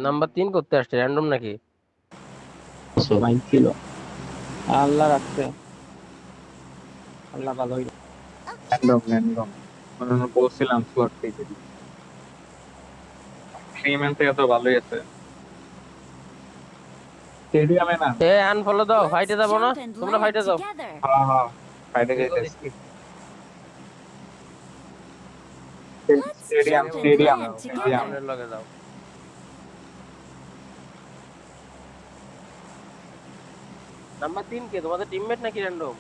Number 3 করতে আসছে random নাকি? ভাই ছিল আল্লাহ রাখছে, আল্লাহ ভালোই। র্যান্ডম র্যান্ডম বলছিলাম স্লট পেয়ে দিই। ফ্রিম্যান থেকে তো ভালোই আছে। স্টেডিয়ামে না। এ আনফলো দাও, ফাইটে Let's যাবো না? jump and তোমরা land ফাইটে যাও। together. হ্যাঁ হ্যাঁ ফাইটে এগো যেতেছি। দেখি। Let's stadium jump and stadium land stadium. together. সামনের লগে যাও। নাম্বার 3 কে তোমাদের টিমমেট নাকি র‍্যান্ডম?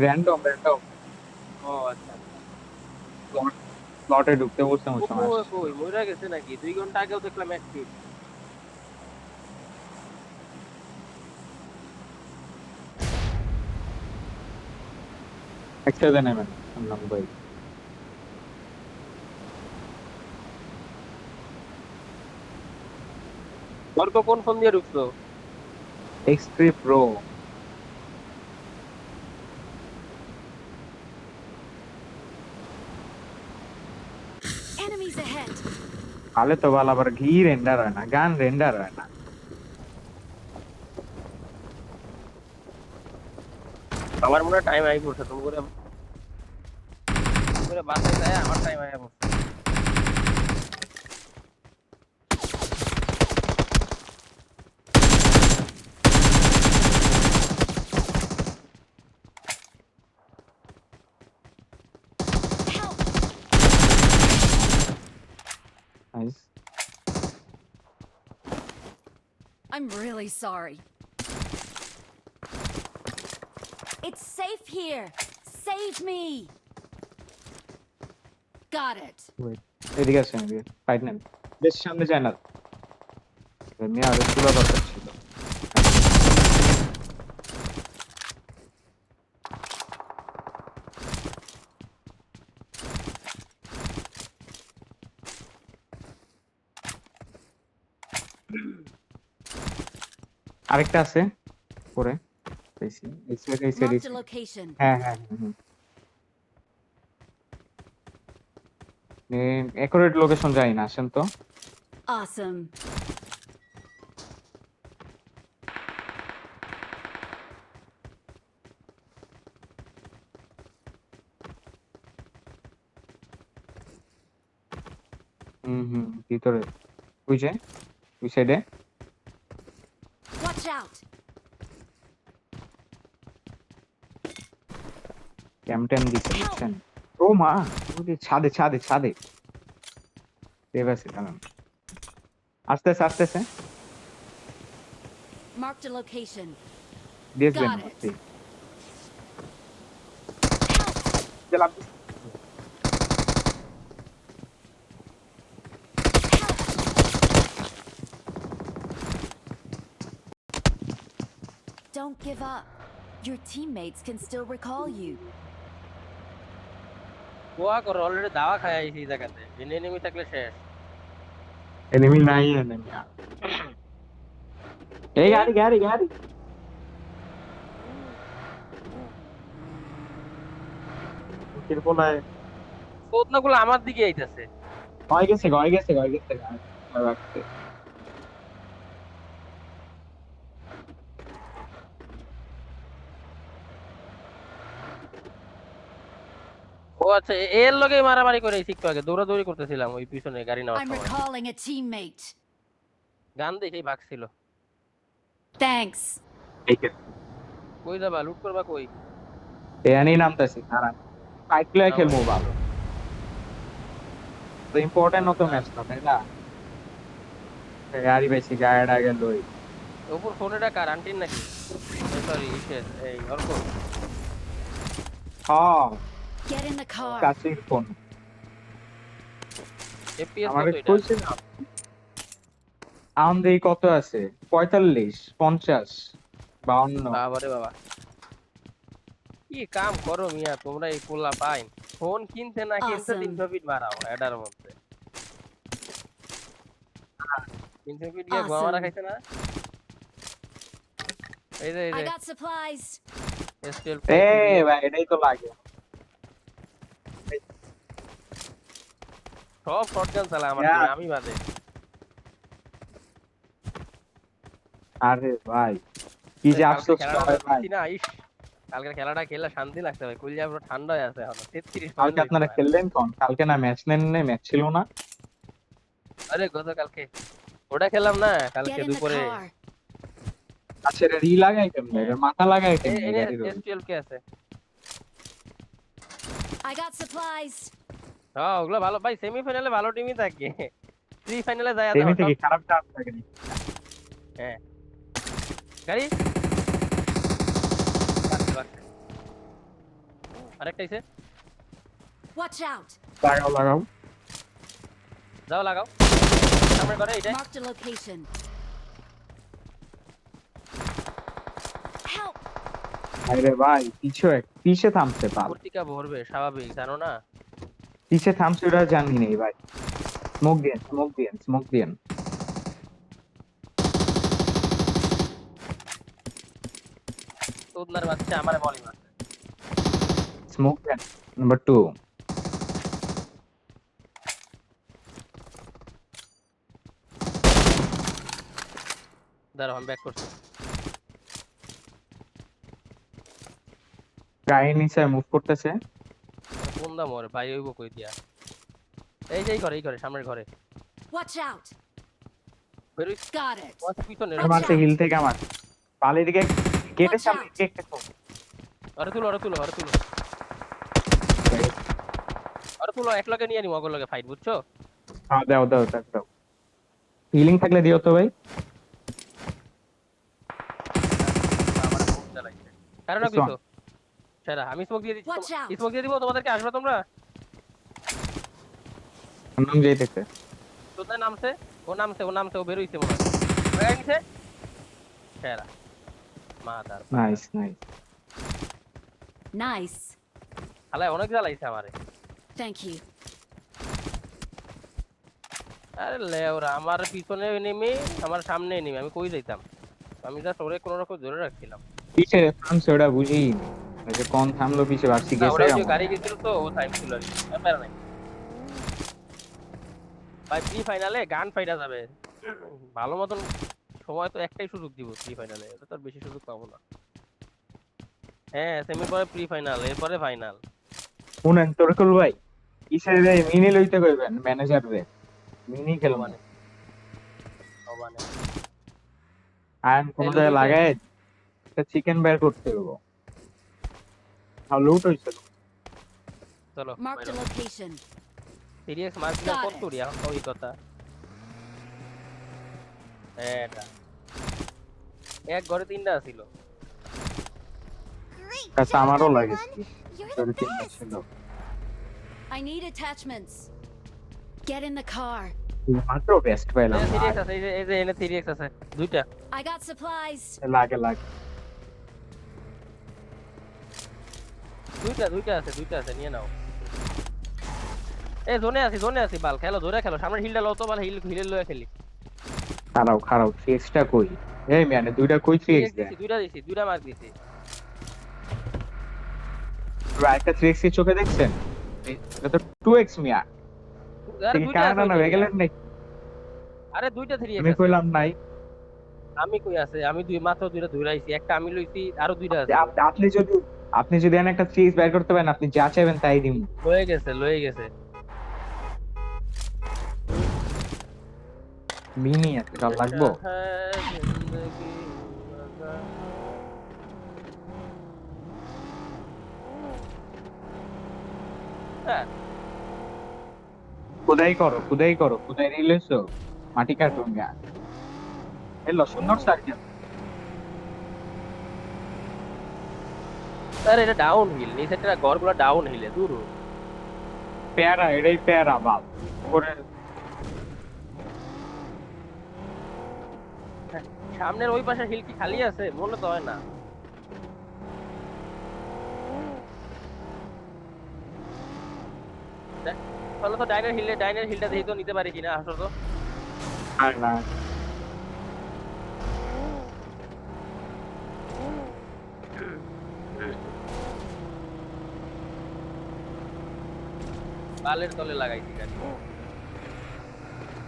র্যান্ডম র্যান্ডম ও আচ্ছা। স্লটে ঢুকতে বলছে ওই সময় কই আসছিল। কই মইরা গেছে নাকি? 2 ঘন্টা আগেও দেখলাম অ্যাক্টিভ। একসাথে নেবেন শুনলাম ভাই। বর্ক কোন ফোন দিয়ে ঢুকছো? X3 Pro Enemies ahead. আলে তো ভালো, আবার ঘি রেন্ডার হয় না, গান রেন্ডার হয় না। আমার মনে হয় টাইম আই পড়ছে, তুমি করে বাসায় যায় আমার টাইম আই পড়ছে। Help! Nice. I'm really sorry. It's safe here. Save me. Got it. Wait, এদিকে আসেন, এদিকে ফাইট নেন, বেশ সামনে যায় না। এমনি আরো পুরো দরকার ছিল। আরেকটা আছে পরে পেয়েছি, এই সাইড এই সাইড। Marked a location. হ্যাঁ হ্যাঁ হ্যাঁ, একুরেট লোকেশন যাই না, আসেন তো। Awesome. ভিতরে ওই যে ওই সাইডে। Watch out. ক্যাম্পটেন দিছে বুঝছেন। ও মা, ওই ছাদে ছাদে ছাদে সেভ আছে, দাঁড়ান আসতেছে আসতেছে। Marked a location. দেখবেন Got it. Don't give up. Your teammates can still recall you. কোয়া করো, অলরেডি দাওয়া খায় আইছি এই জায়গাতে। এনিমি থাকলে শেষ। এনিমি নাই, এনিমি এই গাড়ি গাড়ি গাড়ি। কিরপলায় কোদনাগুলো আমার দিকে আইতাছে। হয়ে গেছে হয়ে গেছে হয়ে গেছে রাখতে। ও আচ্ছা, এর লগেই মারামারি করে একটু আগে দৌড়াদৌড়ি করতেছিলাম ওই পিছনে গাড়ি নেওয়ার I'm সময়। recalling a teammate. গান দেখেই ভাগছিল। Thanks. কই যাবা, লুট করবা কই? এয়ানি নামতাছি, দাঁড়ান সাইকেলে খেলবো ভালো। তো ইম্পর্টেন্ট তো ম্যাচ না, তাই না? গাড়ি বেশি গাড়িটা গেল ওই ওপর ফোনেটা কার, আন্টির নাকি? সরি ইসের, এই অর্ক। হ্যাঁ Get in the car. কাছের ফোন। এফপিএস আমারে কত এটা? কইছে না আমাদের কত আছে, 45 50 52। বাবারে বাবা, কি কাম করো মিয়া তোমরা এই পোলা পাইন। ফোন কিনতে না কিনতে Awesome. 300 ফিট মারাও এডার মধ্যে। 300 ফিট গিয়ে গোয়া মারা Awesome. খাইছে না? এই যে I got supplies. STL এ ভাই এটাই তো লাগে। সব শটগান চালায় আমার Yeah. টিমে, আমি বাদে। আরে ভাই কি যে কালকে আফসোস খেলাটা হয় ভাই। দেখছি না, ইস কালকের খেলাটা খেলে শান্তি লাগছে ভাই, কলিজা পুরো ঠান্ডা হয়ে আছে এখন। 33 পয়েন্ট কালকে আপনারা খেললেন কোন? কালকে না ম্যাচ নেন নাই, ম্যাচ ছিল না? আরে গতকালকে ওটা খেললাম না, Get কালকে in the দুপুরে। car. আচ্ছা এটা রি লাগাই কেমনে? এটা মাথা লাগাই কেমনে গাড়ির ওপর? STL কে আছে? I got supplies. হ্যাঁ ওগুলো ভালো ভাই, সেমিফাইনালে ভালো টিমই থাকে, প্রি ফাইনালে যায় সেমি দাও থেকে সব। খারাপ চান্স লাগে নি। হ্যাঁ গাড়ি বাক। আরেকটা আইছে, Watch out. লাগাও লাগাও। যাও লাগাও সামনে করে এইটা। Marked a location. Help. আরে ভাই পিছে থামছে পাল। পত্রিকা ভরবে স্বাভাবিক, জানো না? পিছে থামছে ওরা জানি নেই ভাই। স্মোক দেন স্মোক দেন স্মোক দেন। তোদনার বাচ্চা আমারে বলি না। স্মোক দেন নাম্বার 2। দাঁড়াও আমি ব্যাক করছি। গায়ে নিচে মুভ করতেছে। কোন দাম ওর ভাই হইব কই দিয়া? এই যে এই ঘরে সামনের ঘরে Watch out. বেরোই। Got it. ওর পিছনে Watch মারছে out. হিল থেকে আমার। পালের দিকে গেটের Watch সামনে out. Cake cake. আরে তুলো এক লগে নিয়ে নি মগর লগে ফাইট, বুঝছো? দাও দাও দাও দাও। হিলিং থাকলে দিও তো ভাই। আমার মুখ চালাইছে কারণ This কিছু সেরা। আমি স্মোক দিয়ে দিচ্ছি, Watch out. স্মোক দিয়ে দিব তোমাদেরকে, আসবে তোমরা। নাম যাইতেছে। তোদের নামছে, ও বেরোইছে মনে হয়, হয়ে গেছে সেরা। Mother nice nice. Nice. হালাই অনেক জ্বালাইছে আমারে। Thank you. আরে লেওরা আমার পিছনে নেমে আমার সামনে নেমে আমি কই যাইতাম, আমি জাস্ট ওরে কোনো রকম ধরে রাখছিলাম। পিছে থামছে ওটা বুঝি ওই যে কোন থামলো পিছে বাড়ছি না, গেছে ওরা ওই যে আমার। গাড়ি গেছিল তো ও টাইম ছিল আর কি, ব্যাপার নাই ভাই। প্রি ফাইনালে গান ফাইটা যাবে ভালো মতন, সময় তো একটাই সুযোগ দিব প্রি ফাইনালে, এটা তো আর বেশি সুযোগ পাবো না। হ্যাঁ সেমির পরে প্রি ফাইনাল, এরপরে ফাইনাল। শুনেন তোরকুল ভাই কিসের রে মিনি লইতে কইবেন ম্যানেজার রে। মিনি খেলবো মানে মানে আয়ন কোন এই জায়গায় লুটে- লাগায় একটা চিকেন বের করতে হইব। আর লুট হইছে। চলো Marked a location. Serious mark দিলাম Got কত it. রি এখন তো ওই কথা। এটা এক ঘরে তিনটা ছিল। Great কাছে job, আমারও লাগে everyone. You're তোর the তিনটা best. ছিল। I need attachments. Get in the car. মাত্র বেস্ট পাইলাম। সিরিয়াস আছে, এই যে এনে সিরিয়াস আছে দুইটা। I got supplies. লাগে লাগে। দুইটা আছে নিয়ে নাও। এই জোনে আছি বাল, খেলো ধরে খেলো, সামনে হিলটা লও তো বাল, হিলে লয়ে খেলি। খারাপ খারাপ সিক্সটা কই? এই মানে দুইটা কই সিক্স দেন। দুইটা মার্ক দিছি। একটা 3x এর চোখে দেখছেন? এটা তো 2x মিয়া। আরে ঠিক দুইটা কারণ আছে না ওইদিকে। হয়ে গেলেন নাকি? আরে দুইটা 3x আমি আছে। কইলাম নাই। আমি কই আছে, আমি মাত্র দুইটা ধরাইছি, একটা আমি লইছি, আরো দুইটা আছে। আপনি যদি একটা 3x বের করতে পারেন আপনি যা চাইবেন তাই দিন। লয়ে গেছে। মিনি আছে কাল লাগবো। হ্যাঁ, জিন্দগি মজা। হ্যাঁ খুদাই করো খুদাই রিলেছো মাটি কাটুন গা। এলো সুন্দর সার্কেল। স্যার এটা ডাউন হিল, নিচেটা ঘরগুলো ডাউন হিলে দূর। প্যারা এটাই প্যারা বাল করে। সামনের ওই পাশে হিল কি খালি আছে? মনে তো হয় না। তাহলে তো ডাইনের হিলটা দেখি তো নিতে পারি কিনা, আসো তো। আর না বালের তলে লাগাইছি গাড়ি।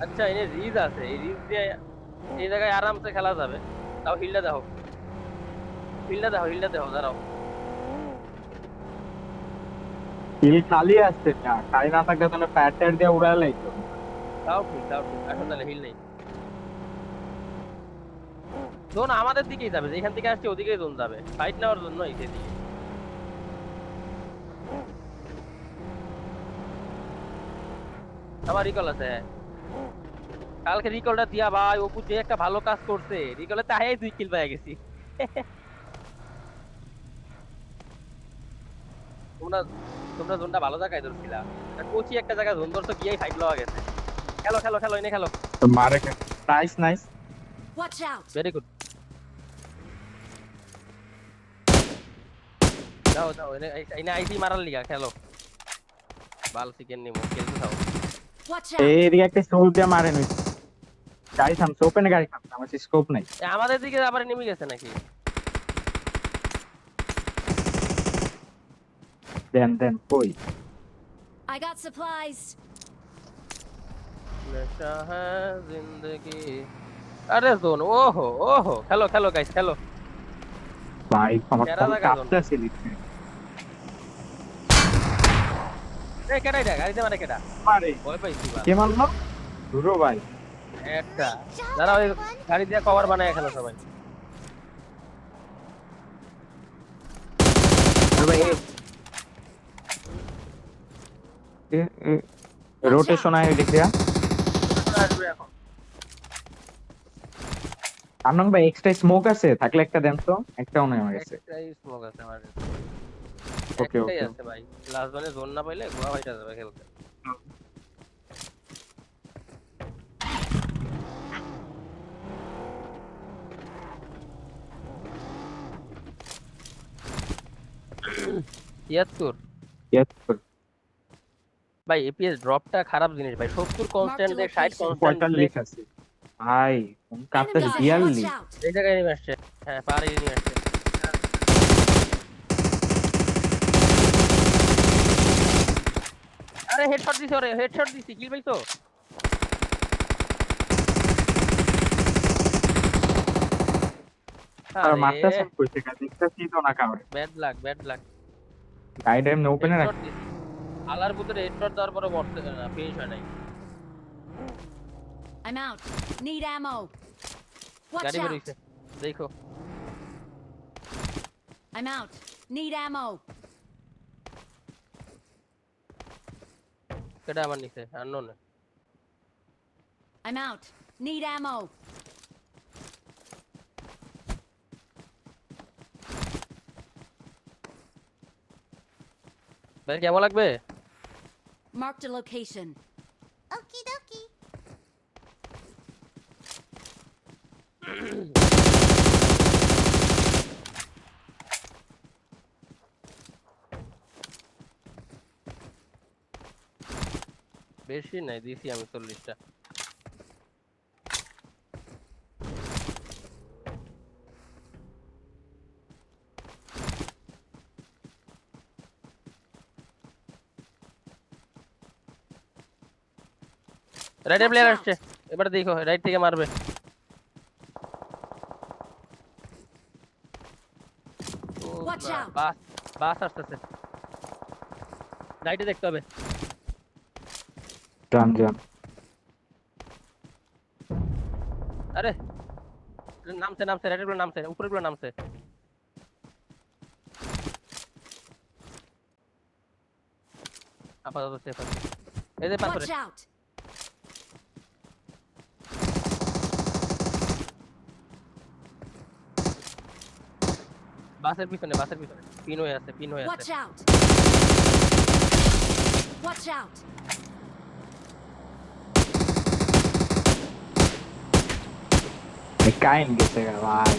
আচ্ছা এনে রিজ আছে, এই রিজ দিয়ে এই জায়গায় আরামসে খেলা যাবে। তাও হিলটা দেখো, হিলটা দেখো দাঁড়াও। হিল খালি আসছে না, খালি না থাকলে তাহলে ফায়ার টায়ার দিয়ে উড়ায় লাইতো। তাও ঠিক আসো তাহলে হিল নেই। জোন আমাদের দিকেই যাবে, যেখান থেকে আসছে ওদিকেই জোন যাবে, ফাইট নেওয়ার জন্য সেদিকে। আমার রিকল আছে, হ্যাঁ। কালকে রিকলটা দিয়া ভাই অপু যে একটা ভালো কাজ করছে, রিকলে তাই 2 কিল পেয়ে গেছি। তোমরা তোমরা জোনটা ভালো জায়গায় ধরছিলা, কোচি একটা জায়গায় জোন ধরছো গিয়েই ফাইট লওয়া গেছে। খেলো এনে খেলো। তো মারে nice nice. Watch out! Very good. যাও এনে আইসি মারার লিগা খেলো। বাল চিকেন নিমো খেলতে থাও। Watch out! এইদিকে একটা সোল দিয়ে মারে নই। গাড়ি থামছে, ওপেনে গাড়ি থামছে, আমার স্কোপ নাই। আমাদের দিকে আবার নেমে গেছে নাকি? দেন কই I got supplies. নেশা হ্যাঁ জিন্দগি। আরে জোন, ওহো খেলো গাইস খেলো। ভাই আমার সেরা ফোন জায়গা জোন। কাঁপতেছে লিখতে। এই কেডা এটা গাড়িতে মারে কেডা? মারে ভয় পাইছি বা কে মারলো? দুরো ভাই। একটা যারা ওই গাড়ি দিয়ে কভার বানায় খেলো সবাই। ভাই রোটেশন আয় দেখে আসবে এখন। আনন্দ ভাই এক্সট্রা স্মোক আছে থাকলে একটা দেন তো, একটাও নাই আমার কাছে। একটাই স্মোক আছে আমার কাছে। ওকে একটাই ওকে আছে ভাই, লাস্ট জোনে জোন না পাইলে গোয়া হইটা যাবে খেলতে। তিয়াত্তর ভাই, এপিএস ড্রপটা খারাপ জিনিস ভাই। 70 কনস্ট্যান্ট দেখ, 60 কনস্ট্যান্ট দেখ। 45 আছে ভাই, ফোন কাঁপতেছে Enemy ahead! Watch 42। out! এই জায়গায় নিয়ে আসছে, হ্যাঁ পাহাড়ে নিয়ে আসছে। আরে হেডশট দিছি, ওরে হেডশট দিছি, কিল পাইছো? আর আরে মারতেছেন কই থেকে দেখতেছি তো না কাউরে। Bad luck. গাইড এমনি ওপেনে রাখ। হেডশট দিছি, আলার ভিতরে হেডশট দেওয়ার পরে মরতে না, ফিনিশ হয় নাই। I'm out. Need ammo. Watch গাড়ি বের out! হইছে, দেখো। I'm out. Need ammo. কেডা আমার নিচে unknown. I'm out. Need ammo. ভাই কেমন লাগবে? Marked a location. Okie dokie. বেশি নাই, দিছি আমি 40টা। রাইটে প্লেয়ার আসছে, এবার দেখো রাইট থেকে মারবে। Watch out! বাস আসতেছে, রাইটে দেখতে হবে। জান আরে নামছে রাইটের গুলো নামছে, উপরের গুলো নামছে। আপাতত সেফ আছে। এই যে পাথরে Watch out! বাসের পিছনে পিন হয়ে আছে। Watch out! Watch out! কাইন গেছে গা ভাই।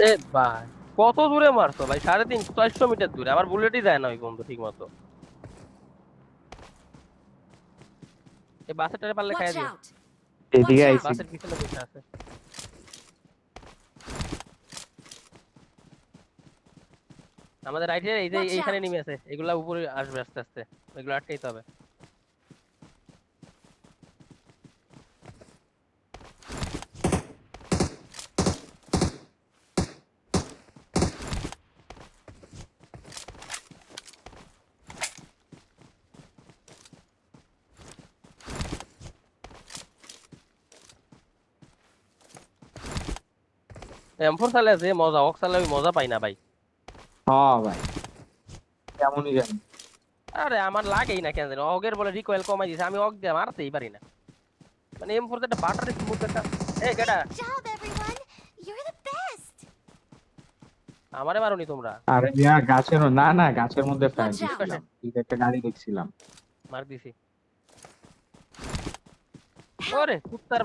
এ ভাই কত দূরে মারছো ভাই? 350-400 মিটার দূরে, আমার বুলেটই যায় না ওই বন্ধু ঠিক মতো। এই বাসেরটারে পারলে খাইয়া Watch দিও। out! এদিকে Watch আইছি। বাসের পিছনে বসে আছে। আমাদের রাইটে এই যে Watch এইখানে out! নেমে আছে, এগুলা উপরে আসবে আস্তে আস্তে, এগুলো আটকাইতে হবে। M4 চালে যে মজা, অক চালে ওই মজা পাই না ভাই। হ্যাঁ ভাই কেমনই জানি। আরে আমার লাগেই না কেন জানি, অগের বলে রিকয়েল কমাই দিয়েছে, আমি অগ দিয়ে মারতেই পারি না। মানে M4 তে একটা বাটার স্মুথ একটা, এই কেডা Good job, everyone! You're the best! আমারে মারোনি তোমরা? আরে মিয়া গাছের না না গাছের মধ্যে ফায়ার Watch out! দিচ্ছিলাম, ঠিক একটা গাড়ি দেখছিলাম। মার দিছি। ওরে কুত্তার,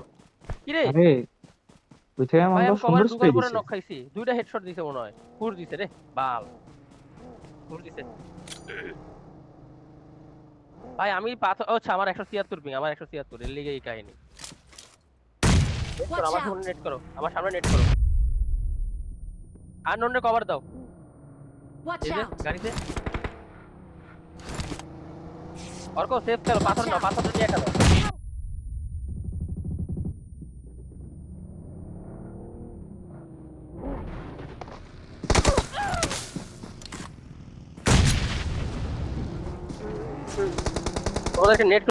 কি রে আরে ওই থেকে ভাই, আমার আমি সুন্দর কভার স্প্রে ঢুকার পরে দিছে। নক খাইছি, দুইটা হেডশট দিছে মনে হয়, ফুর দিছে রে বাল, ফুর দিছে ভাই। আমি পাথর, আচ্ছা আমার 176 পিং, আমার 176 এর লিগে এই কাহিনী। নেট করো, Watch আমার out! সামনে নেট করো, আমার সামনে নেট করো, আর নন্ডে কভার দাও। Watch এই যে out! গাড়িতে অর্ক সেফ খেলো, পাথর নাও, পাথর নিয়ে খেলো। তোমাদেরকে নেট